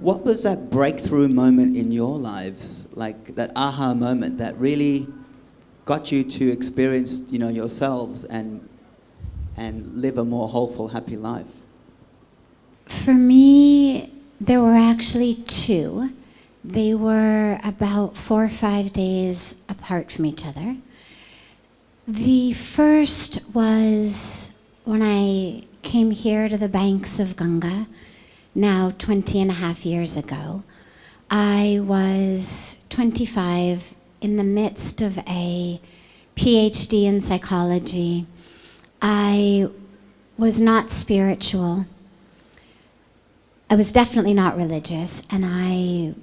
What was that breakthrough moment in your lives, like that aha moment that really got you to experience, yourselves and live a more wholeful, happy life? For me, there were actually two. They were about 4 or 5 days apart from each other. The first was when I came here to the banks of Ganga, now 20 and a half years ago. I was 25 in the midst of a PhD in psychology. I was not spiritual. I was definitely not religious, and I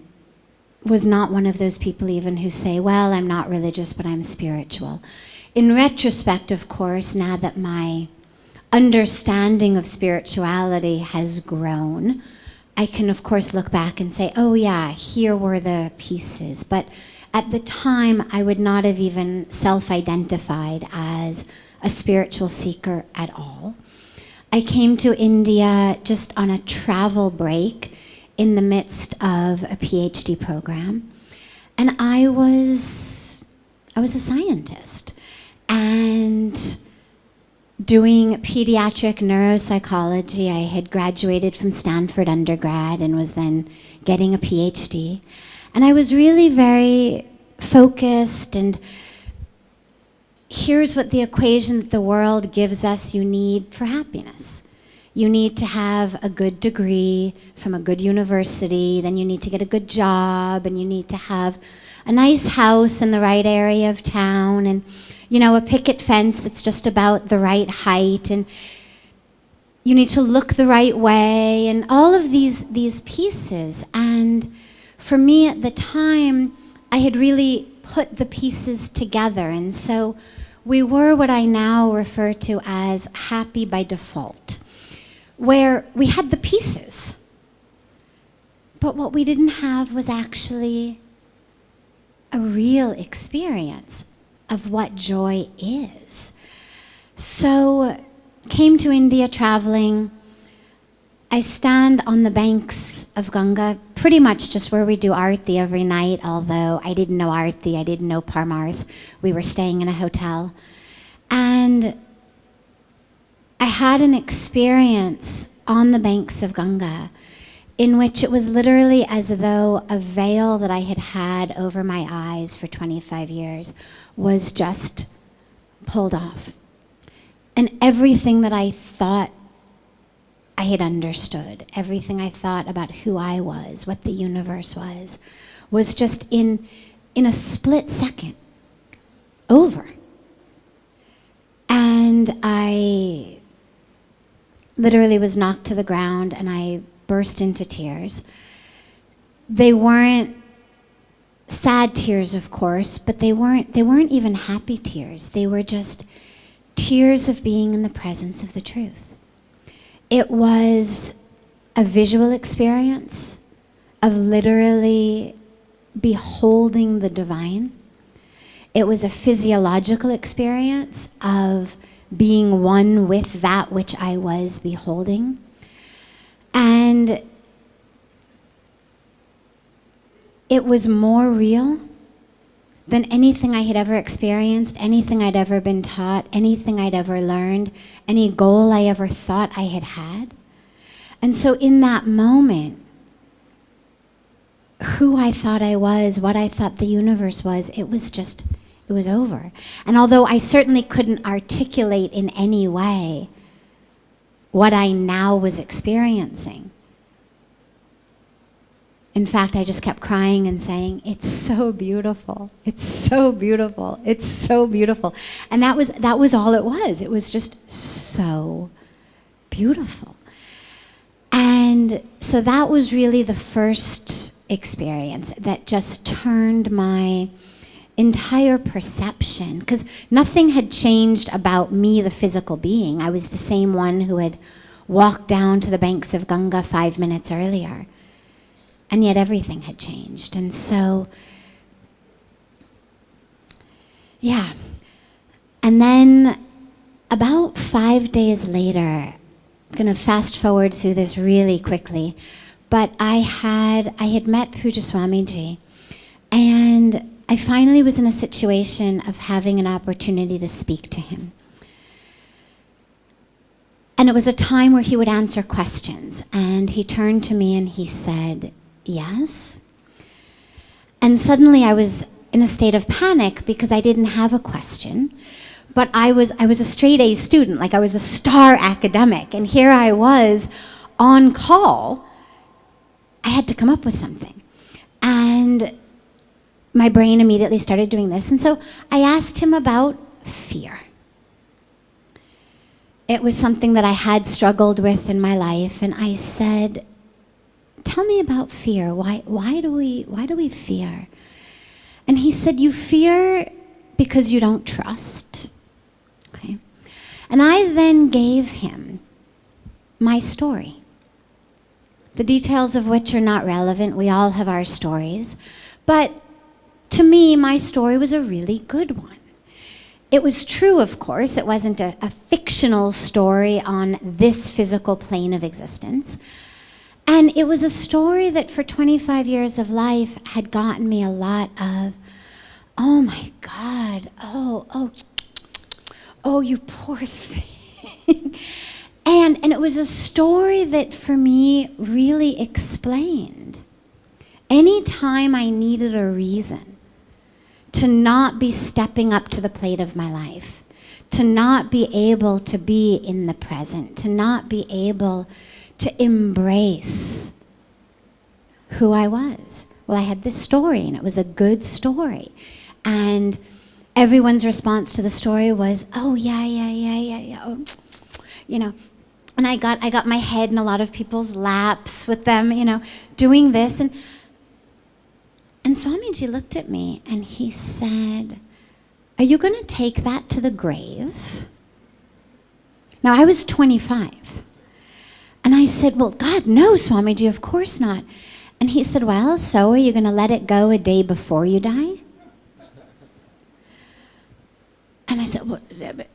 was not one of those people even who say, well, I'm not religious, but I'm spiritual. In retrospect, of course, now that my understanding of spirituality has grown, I can, of course, look back and say, oh yeah, here were the pieces. But at the time, I would not have even self-identified as a spiritual seeker at all. I came to India just on a travel break in the midst of a PhD program, and I was a scientist and doing pediatric neuropsychology. I had graduated from Stanford undergrad and was then getting a PhD, and I was really very focused, and here's what the equation that the world gives us you need for happiness. You need to have a good degree from a good university, then you need to get a good job, and you need to have a nice house in the right area of town, and a picket fence that's just about the right height, and you need to look the right way, and all of these pieces. And for me at the time, I had really put the pieces together, and so we were what I now refer to as happy by default, where we had the pieces, but what we didn't have was actually a real experience of what joy is. So, came to India traveling. I stand on the banks of Ganga, pretty much just where we do Aarti every night, although I didn't know Aarti, I didn't know Paramarth. We were staying in a hotel. And I had an experience on the banks of Ganga in which it was literally as though a veil that I had had over my eyes for 25 years was just pulled off. And everything that I thought I had understood, everything I thought about who I was, what the universe was just in a split second over. And I literally was knocked to the ground and I burst into tears. They weren't sad tears, of course, but they weren't even happy tears. They were just tears of being in the presence of the truth. It was a visual experience of literally beholding the divine. It was a physiological experience of being one with that which I was beholding. And it was more real than anything I had ever experienced, anything I'd ever been taught, anything I'd ever learned, any goal I ever thought I had had. And so in that moment, who I thought I was, what I thought the universe was, it was over. And although I certainly couldn't articulate in any way what I now was experiencing, in fact, I just kept crying and saying, it's so beautiful, it's so beautiful, it's so beautiful. And that was all it was. It was just so beautiful. And so that was really the first experience that just turned my entire perception, because nothing had changed about me, the physical being. I was the same one who had walked down to the banks of Ganga 5 minutes earlier. And yet everything had changed. And so, yeah. And then about 5 days later, I'm going to fast forward through this really quickly, but I had met Puja Swamiji, and I finally was in a situation of having an opportunity to speak to him. And it was a time where he would answer questions, and he turned to me and he said, "Yes?" And suddenly I was in a state of panic because I didn't have a question, but I was a straight A student, like I was a star academic, and here I was on call. I had to come up with something. And my brain immediately started doing this, and so I asked him about fear. It was something that I had struggled with in my life, and I said, "Tell me about fear. Why do we fear?" And he said, "You fear because you don't trust." Okay. And I then gave him my story, the details of which are not relevant. We all have our stories. But to me, my story was a really good one. It was true, of course. It wasn't a fictional story on this physical plane of existence. And it was a story that for 25 years of life had gotten me a lot of, "Oh my God, oh, you poor thing." And it was a story that for me really explained any time I needed a reason to not be stepping up to the plate of my life, to not be able to be in the present, to not be able to embrace who I was. Well, I had this story, and it was a good story. And everyone's response to the story was, "Oh, yeah. Oh, you know." And I got my head in a lot of people's laps with them, doing this. And Swamiji looked at me and he said, "Are you going to take that to the grave?" Now, I was 25. And I said, "Well, God, no, Swamiji, of course not." And he said, "Well, so are you going to let it go a day before you die?" And I said, "Well,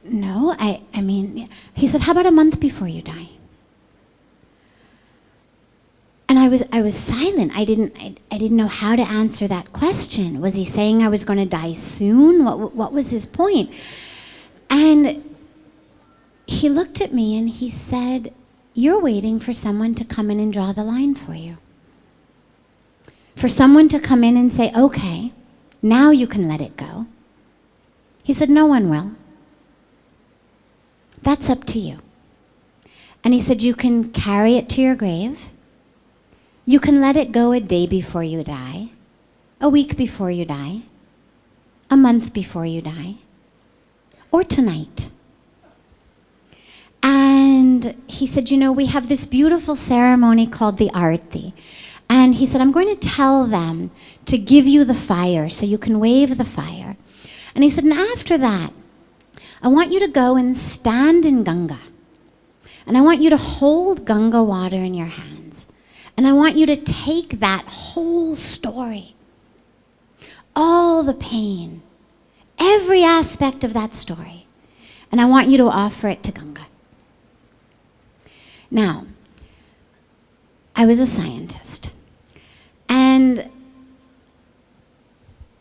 no, I mean," he said, "How about a month before you die?" And I was silent. I didn't know how to answer that question. Was he saying I was going to die soon? What was his point? And he looked at me and he said, "You're waiting for someone to come in and draw the line for you. For someone to come in and say, 'Okay, now you can let it go.'" He said, "No one will. That's up to you." And he said, "You can carry it to your grave. You can let it go a day before you die, a week before you die, a month before you die, or tonight." And he said, "We have this beautiful ceremony called the Arti." And he said, "I'm going to tell them to give you the fire so you can wave the fire." And he said, "And after that, I want you to go and stand in Ganga. And I want you to hold Ganga water in your hands. And I want you to take that whole story, all the pain, every aspect of that story, and I want you to offer it to Ganga." Now, I was a scientist, and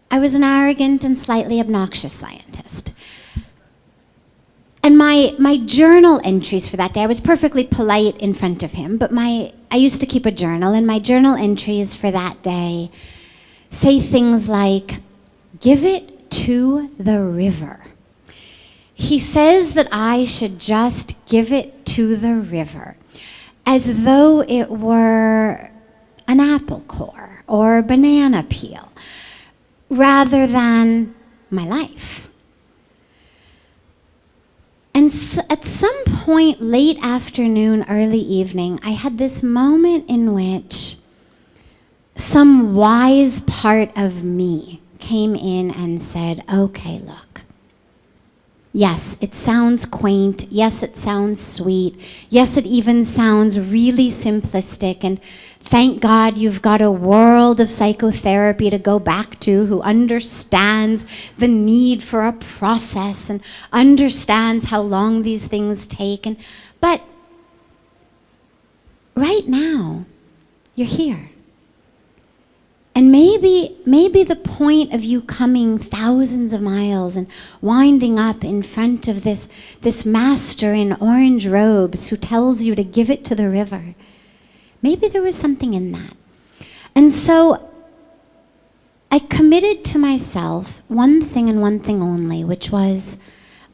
I was an arrogant and slightly obnoxious scientist. And my journal entries for that day, I was perfectly polite in front of him, but I used to keep a journal, and my journal entries for that day say things like, "Give it to the river." He says that I should just give it to the river, as though it were an apple core or a banana peel, rather than my life. And at some point, late afternoon, early evening, I had this moment in which some wise part of me came in and said, "Okay, look. Yes, it sounds quaint. Yes, it sounds sweet. Yes, it even sounds really simplistic. And thank God you've got a world of psychotherapy to go back to who understands the need for a process and understands how long these things take. But right now, You're here. And maybe the point of you coming thousands of miles and winding up in front of this master in orange robes who tells you to give it to the river, maybe there was something in that. And so I committed to myself one thing and one thing only, which was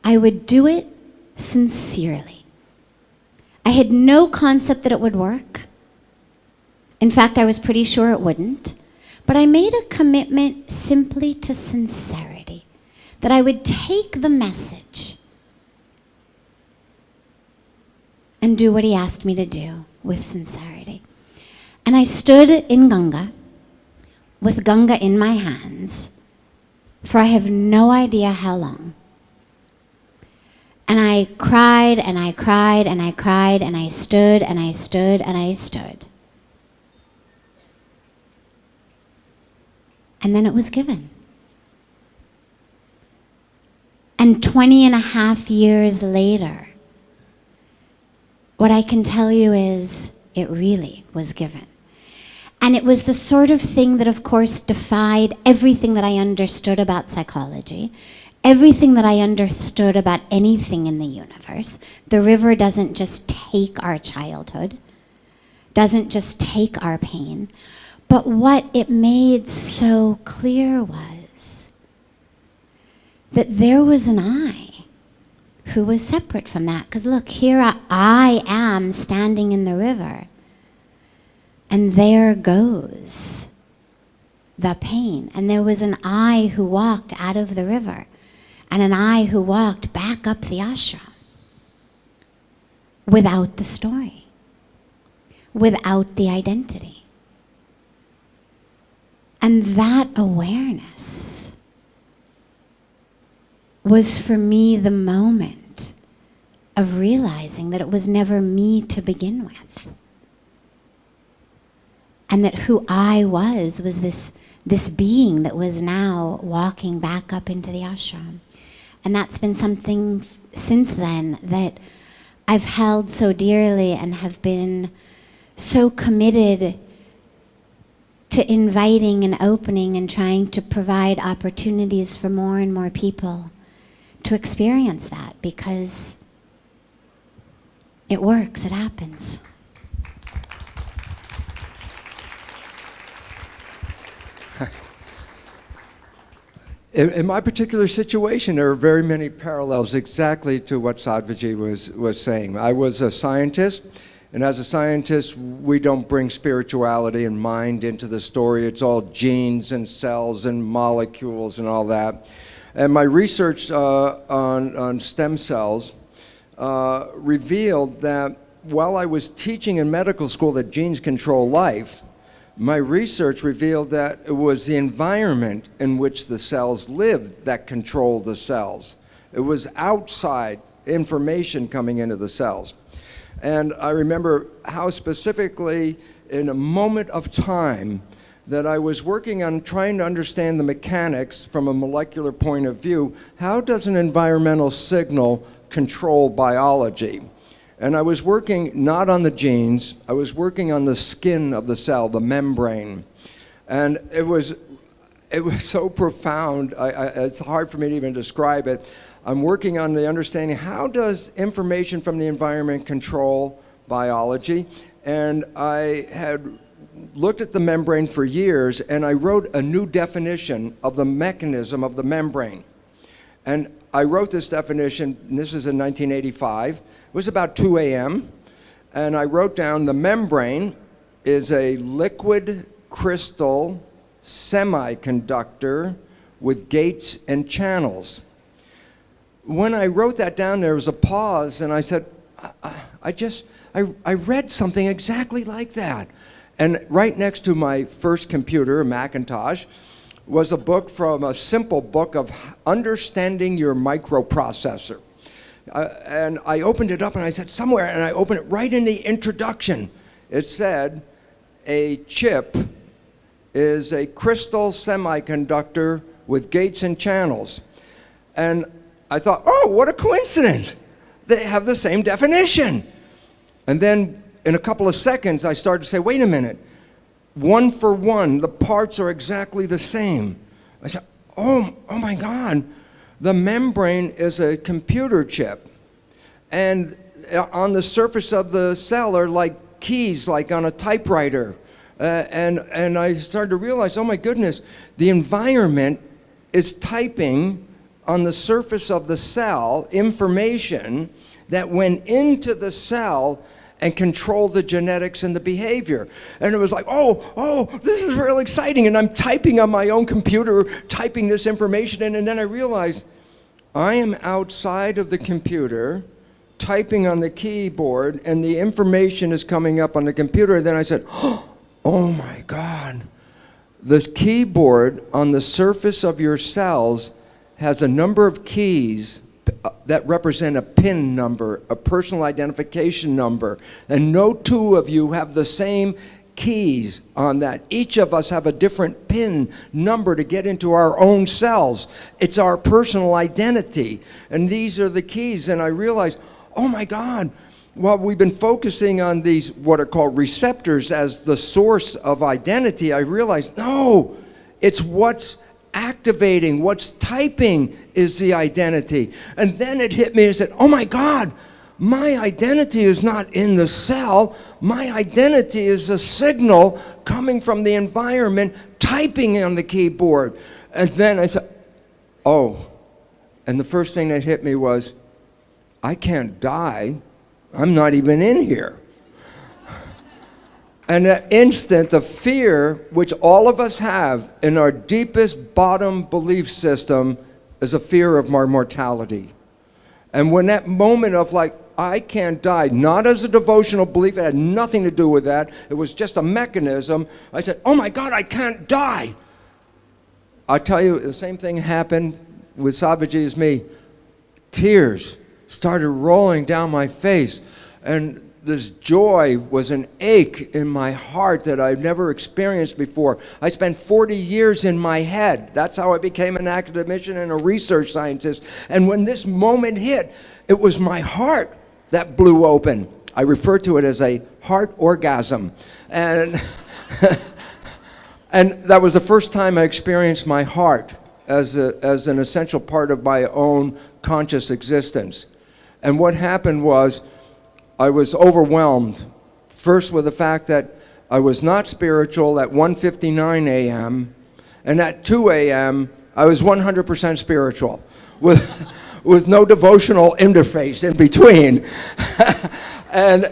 I would do it sincerely. I had no concept that it would work. In fact, I was pretty sure it wouldn't. But I made a commitment simply to sincerity, that I would take the message and do what he asked me to do with sincerity. And I stood in Ganga, with Ganga in my hands, for I have no idea how long. And I cried, and I cried, and I cried, and I stood, and I stood, and I stood. And then it was given. And 20 and a half years later, what I can tell you is it really was given. And it was the sort of thing that, of course, defied everything that I understood about psychology, everything that I understood about anything in the universe. The river doesn't just take our childhood, doesn't just take our pain. But what it made so clear was that there was an I who was separate from that. Because look, here I am standing in the river, and there goes the pain. And there was an I who walked out of the river, and an I who walked back up the ashram without the story, without the identity. And that awareness was for me the moment of realizing that it was never me to begin with. And that who I was this being that was now walking back up into the ashram. And that's been something since then that I've held so dearly and have been so committed to inviting and opening and trying to provide opportunities for more and more people to experience that, because it works, it happens. In my particular situation, there are very many parallels exactly to what Sadhviji was saying. I was a scientist. And as a scientist, we don't bring spirituality and mind into the story. It's all genes and cells and molecules and all that. And my research on stem cells revealed that while I was teaching in medical school that genes control life, my research revealed that it was the environment in which the cells lived that controlled the cells. It was outside information coming into the cells. And I remember how specifically, in a moment of time, that I was working on trying to understand the mechanics from a molecular point of view. How does an environmental signal control biology? And I was working not on the genes, I was working on the skin of the cell, the membrane. And it was so profound, it's hard for me to even describe it. I'm working on the understanding, how does information from the environment control biology? And I had looked at the membrane for years, and I wrote a new definition of the mechanism of the membrane. And I wrote this definition, and this is in 1985. It was about 2 a.m. And I wrote down the membrane is a liquid crystal semiconductor with gates and channels. When I wrote that down, there was a pause, and I said, I read something exactly like that. And right next to my first computer, a Macintosh, was a book from a simple book of understanding your microprocessor. And I opened it up, and I said, somewhere, and I opened it right in the introduction. It said, a chip is a crystal semiconductor with gates and channels. And I thought, oh, what a coincidence. They have the same definition. And then in a couple of seconds, I started to say, wait a minute. one for one, the parts are exactly the same. I said, oh my God, the membrane is a computer chip. And on the surface of the cell are like keys, like on a typewriter. And I started to realize, oh my goodness, the environment is typing on the surface of the cell information that went into the cell and control the genetics and the behavior. And it was like, oh, this is really exciting. And I'm typing on my own computer, typing this information in, and then I realized I am outside of the computer, typing on the keyboard, and the information is coming up on the computer. And then I said, oh my God, this keyboard on the surface of your cells has a number of keys that represent a PIN number, a personal identification number, and no two of you have the same keys on that. Each of us have a different PIN number to get into our own cells. It's our personal identity, and these are the keys. And I realized, oh my God, well, we've been focusing on these, what are called receptors, as the source of identity. I realized, no, it's what's activating, what's typing is the identity. And then it hit me and said, oh my God, my identity is not in the cell. My identity is a signal coming from the environment, typing on the keyboard. And then I said, oh. And the first thing that hit me was, I can't die. I'm not even in here. And that instant, the fear, which all of us have in our deepest bottom belief system, is a fear of our mortality. And when that moment of like, I can't die, not as a devotional belief, it had nothing to do with that, it was just a mechanism, I said, oh my God, I can't die. I'll tell you, the same thing happened with Sadhvi as me. Tears started rolling down my face, and this joy was an ache in my heart that I've never experienced before. I spent 40 years in my head. That's how I became an academician and a research scientist. And when this moment hit, it was my heart that blew open. I refer to it as a heart orgasm. And, and that was the first time I experienced my heart as an essential part of my own conscious existence. And what happened was, I was overwhelmed, first with the fact that I was not spiritual at 1:59 a.m., and at 2 a.m., I was 100% spiritual, with no devotional interface in between. and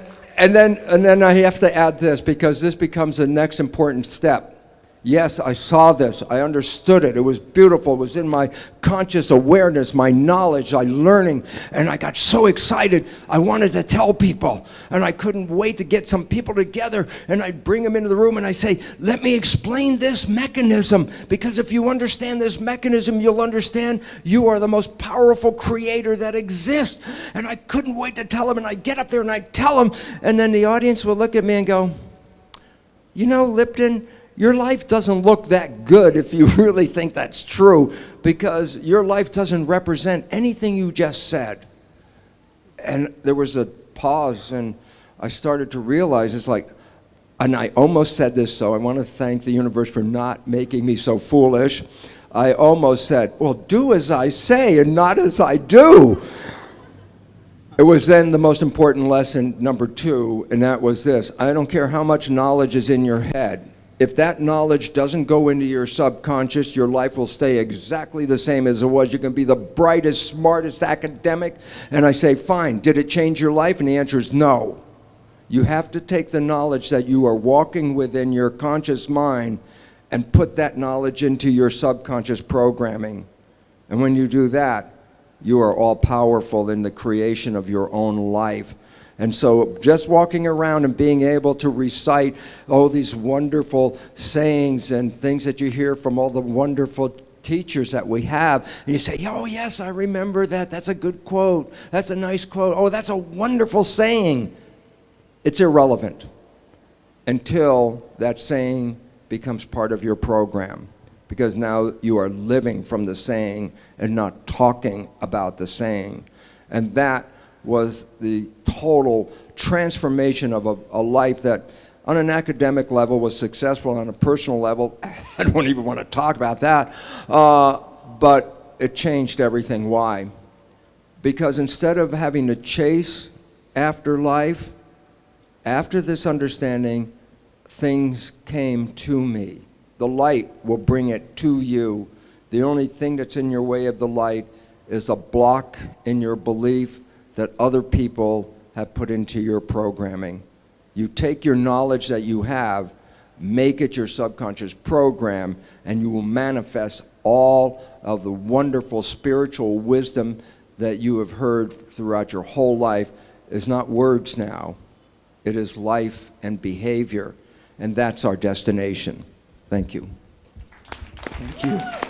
then I have to add this, because this becomes the next important step. Yes, I saw this, I understood it, it was beautiful, it was in my conscious awareness, my knowledge, my learning, and I got so excited, I wanted to tell people, and I couldn't wait to get some people together, and I'd bring them into the room and I say, let me explain this mechanism, because if you understand this mechanism, you'll understand you are the most powerful creator that exists. And I couldn't wait to tell them, and I'd get up there and I'd tell them, and then the audience would look at me and go, you know, Lipton, your life doesn't look that good if you really think that's true, because your life doesn't represent anything you just said. And there was a pause, and I started to realize, it's like, and I almost said this, so I want to thank the universe for not making me so foolish. I almost said, well, do as I say and not as I do. It was then the most important lesson, number 2, and that was this: I don't care how much knowledge is in your head. If that knowledge doesn't go into your subconscious, your life will stay exactly the same as it was. You can be the brightest, smartest academic, and I say, fine, did it change your life? And the answer is no. You have to take the knowledge that you are walking within your conscious mind and put that knowledge into your subconscious programming. And when you do that, you are all powerful in the creation of your own life. And so just walking around and being able to recite all these wonderful sayings and things that you hear from all the wonderful teachers that we have, and you say, oh yes, I remember that, that's a good quote, that's a nice quote, oh that's a wonderful saying. It's irrelevant until that saying becomes part of your program, because now you are living from the saying and not talking about the saying. And that was the total transformation of a life that on an academic level, was successful on a personal level. I don't even want to talk about that. But it changed everything. Why? Because instead of having to chase after life, after this understanding, things came to me. The light will bring it to you. The only thing that's in your way of the light is a block in your belief that other people have put into your programming. You take your knowledge that you have, make it your subconscious program, and you will manifest all of the wonderful spiritual wisdom that you have heard throughout your whole life. Is not words now. It is life and behavior. And that's our destination. Thank you. Thank you.